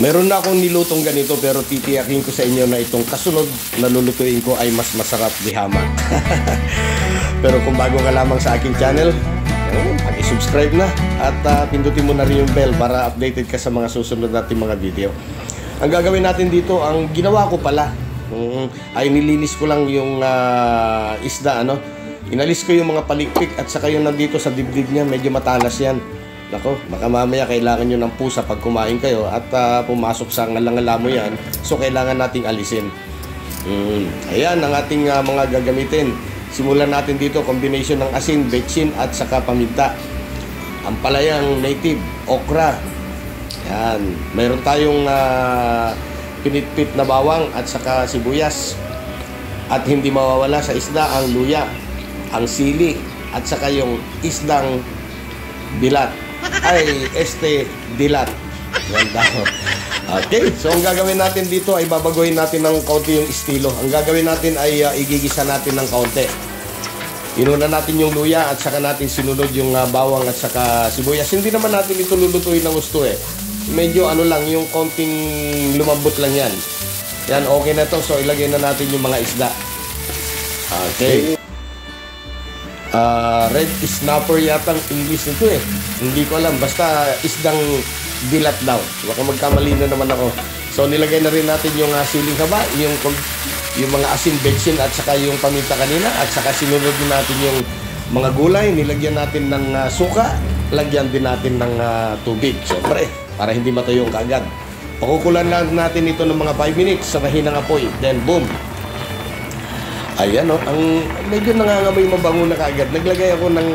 Meron na akong nilutong ganito pero titiyakin ko sa inyo na itong kasunod na lulutuin ko ay mas masarap di hamak. Pero kung bago ka lamang sa aking channel, paki-subscribe na at pindutin mo na rin yung bell para updated ka sa mga susunod nating mga video. Ang gagawin natin dito, ang ginawa ko pala ay nilinis ko lang yung isda, inalis ko yung mga palikpik at saka yung nandito sa dibdib niya, medyo matalas yan. Nako, baka mamaya kailangan nyo ng pusa pag kumain kayo at pumasok sa ngalangala mo yan. So, kailangan nating alisin. Ayan ang ating mga gagamitin. Simulan natin dito, combination ng asin, betsin at saka paminta. Ampalayang native, okra. Yan. Mayroon tayong pinitpit na bawang at saka sibuyas. At hindi mawawala sa isda ang luya, ang sili, at saka yung isdang dilat. Ay, dilat. Ganda. Okay, so ang gagawin natin dito ay babaguhin natin ng kaunti yung estilo. Ang gagawin natin ay igigisa natin ng kaunti. Inuna natin yung luya at saka natin sinunod yung bawang at saka sibuyas. Hindi naman natin ito lulutuin ng gusto eh. Medyo lang, yung kaunting lumambot lang yan. Yan, okay na to. So ilagay na natin yung mga isda. Okay. Red snapper yatang English nito eh. Hindi ko alam. Basta isdang dilat daw. Baka magkamali na naman ako. So nilagay na rin natin yung siling haba, yung mga asin, betsin at saka yung paminta kanina. At saka sinunod din natin yung mga gulay. Nilagyan natin ng suka. Lagyan din natin ng tubig. Siyempre, para hindi matuyong kaagad. Pakukulan lang natin ito ng mga 5 minutes sa mahinang apoy. Then boom. Ayan ang medyo nangangamoy mabango na kaagad. Naglagay ako ng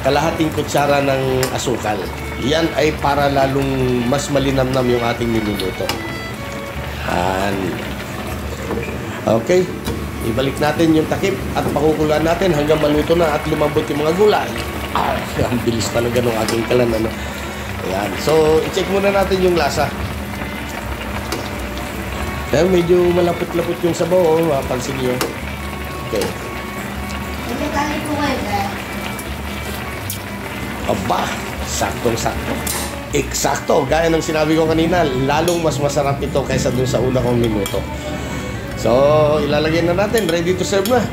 kalahating kutsara ng asukal. Yan ay para lalong mas malinamnam yung ating niluluto. Okay. Ibalik natin yung takip at pakukulan natin hanggang maluto na at lumambot yung mga gulay. Ang bilis talaga ng aking kalan. Ayan. So, i-check muna natin yung lasa. Medyo malapot-lapot yung sabaw, mapansin nyo. Okay. Aba, saktong-sakto. Eksakto, gaya ng sinabi ko kanina, lalong mas masarap ito kaysa dun sa una kong minuto. So, ilalagay na natin, ready to serve na.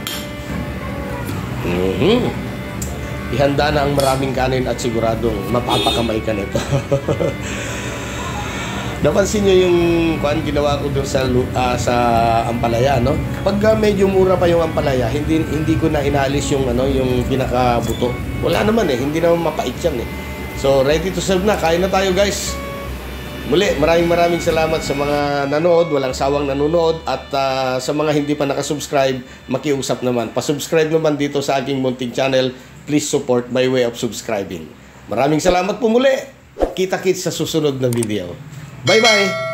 Ihanda na ang maraming kanin at siguradong mapapakamay ka nito. Napansin nyo yung ginawa ko doon sa ampalaya, Pag medyo mura pa yung ampalaya, hindi ko na inaalis yung yung pinakabuto. Wala naman hindi naman mapait yan So ready to serve na. Kain na tayo, guys. Muli, maraming salamat sa mga nanood, walang sawang nanonood at sa mga hindi pa nakasubscribe, makiusap naman. Pa-subscribe naman dito sa aking munting channel. Please support by way of subscribing. Maraming salamat po muli. Kita-kits sa susunod na video. Bye-bye!